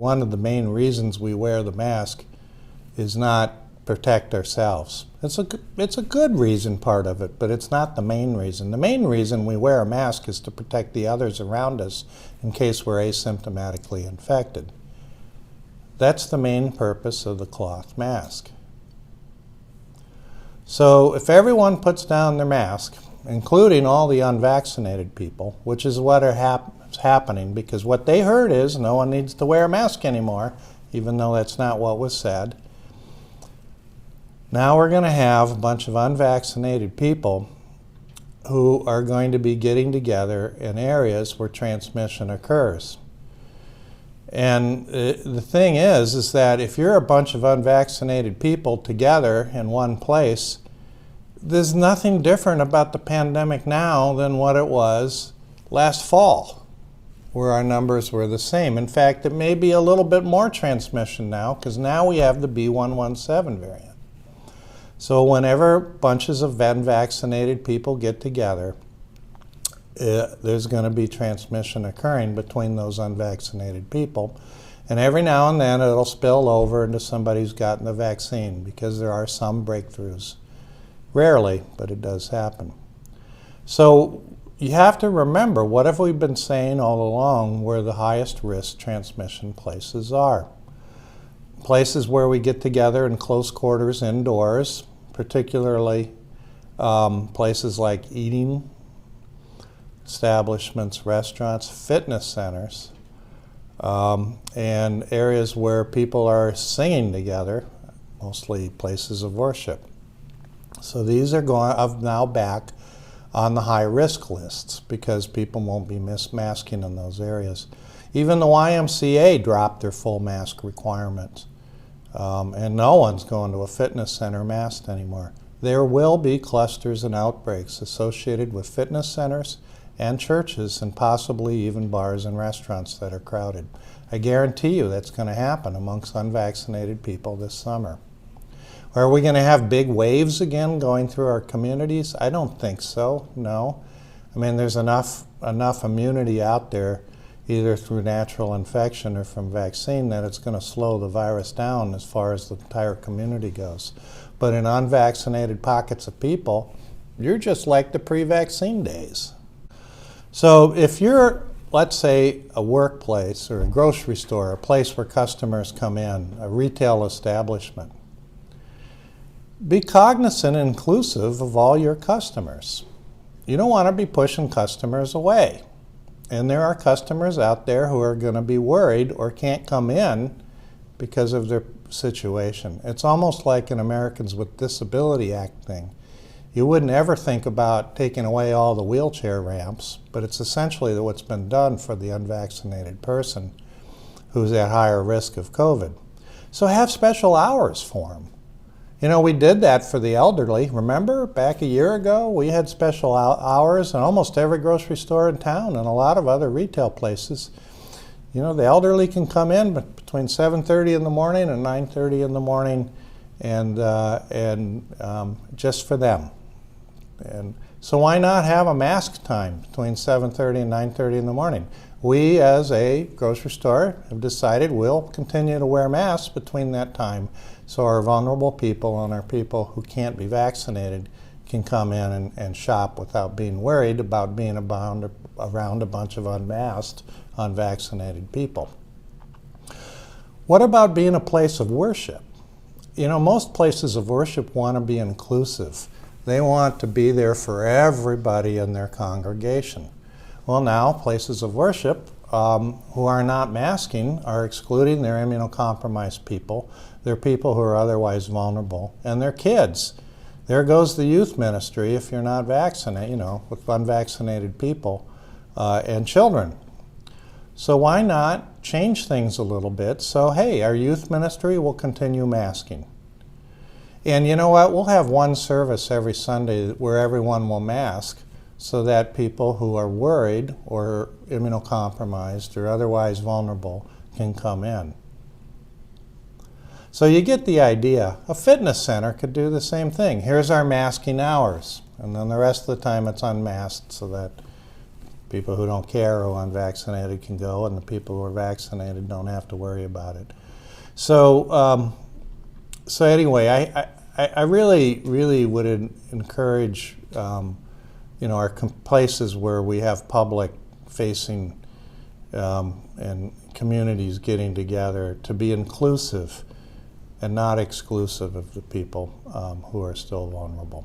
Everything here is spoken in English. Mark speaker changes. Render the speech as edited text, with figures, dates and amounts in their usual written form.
Speaker 1: One of the main reasons we wear the mask is not protect ourselves. It's a good reason, part of it, but it's not the main reason. The main reason we wear a mask is to protect the others around us in case we're asymptomatically infected. That's the main purpose of the cloth mask. So if everyone puts down their mask, including all the unvaccinated people, which is what is happening, because what they heard is no one needs to wear a mask anymore, even though that's not what was said. Now we're going to have a bunch of unvaccinated people who are going to be getting together in areas where transmission occurs. And the thing is that if you're a bunch of unvaccinated people together in one place, there's nothing different about the pandemic now than what it was last fall, where our numbers were the same. In fact, it may be a little bit more transmission now, because now we have the B.1.1.7 variant. So whenever bunches of unvaccinated people get together, there's going to be transmission occurring between those unvaccinated people. And every now and then it'll spill over into somebody who's gotten the vaccine, because there are some breakthroughs. Rarely, but it does happen. So you have to remember, what have we been saying all along where the highest risk transmission places are? Places where we get together in close quarters indoors, particularly places like eating establishments, restaurants, fitness centers, and areas where people are singing together, mostly places of worship. So these are now back on the high risk lists, because people won't be masking in those areas. Even the YMCA dropped their full mask requirements. And no one's going to a fitness center masked anymore. There will be clusters and outbreaks associated with fitness centers and churches, and possibly even bars and restaurants that are crowded. I guarantee you that's going to happen amongst unvaccinated people this summer. Are we going to have big waves again going through our communities? I don't think so, no. I mean, there's enough immunity out there, either through natural infection or from vaccine, that it's going to slow the virus down as far as the entire community goes. But in unvaccinated pockets of people, you're just like the pre-vaccine days. So if you're, let's say, a workplace or a grocery store, a place where customers come in, a retail establishment, be cognizant and inclusive of all your customers. You don't want to be pushing customers away. And there are customers out there who are going to be worried or can't come in because of their situation. It's almost like an Americans with Disability Act thing. You wouldn't ever think about taking away all the wheelchair ramps, but it's essentially what's been done for the unvaccinated person who's at higher risk of COVID. So have special hours for them. You know, we did that for the elderly. Remember, back a year ago, we had special hours in almost every grocery store in town and a lot of other retail places. You know, the elderly can come in between 7:30 in the morning and 9:30 in the morning, and just for them. And so why not have a mask time between 7:30 and 9:30 in the morning? We, as a grocery store, have decided we'll continue to wear masks between that time, so our vulnerable people and our people who can't be vaccinated can come in and shop without being worried about being around a bunch of unmasked, unvaccinated people. What about being a place of worship? You know, most places of worship want to be inclusive. They want to be there for everybody in their congregation. Well, now places of worship who are not masking are excluding their immunocompromised people, their people who are otherwise vulnerable, and their kids. There goes the youth ministry if you're not vaccinated, you know, with unvaccinated people and children. So why not change things a little bit? So, hey, our youth ministry will continue masking. And you know what? We'll have one service every Sunday where everyone will mask, so that people who are worried or immunocompromised or otherwise vulnerable can come in. So you get the idea. A fitness center could do the same thing. Here's our masking hours, and then the rest of the time it's unmasked so that People who don't care who are unvaccinated can go, and the people who are vaccinated don't have to worry about it. So, so anyway, I really would encourage, our places where we have public facing and communities getting together to be inclusive and not exclusive of the people who are still vulnerable.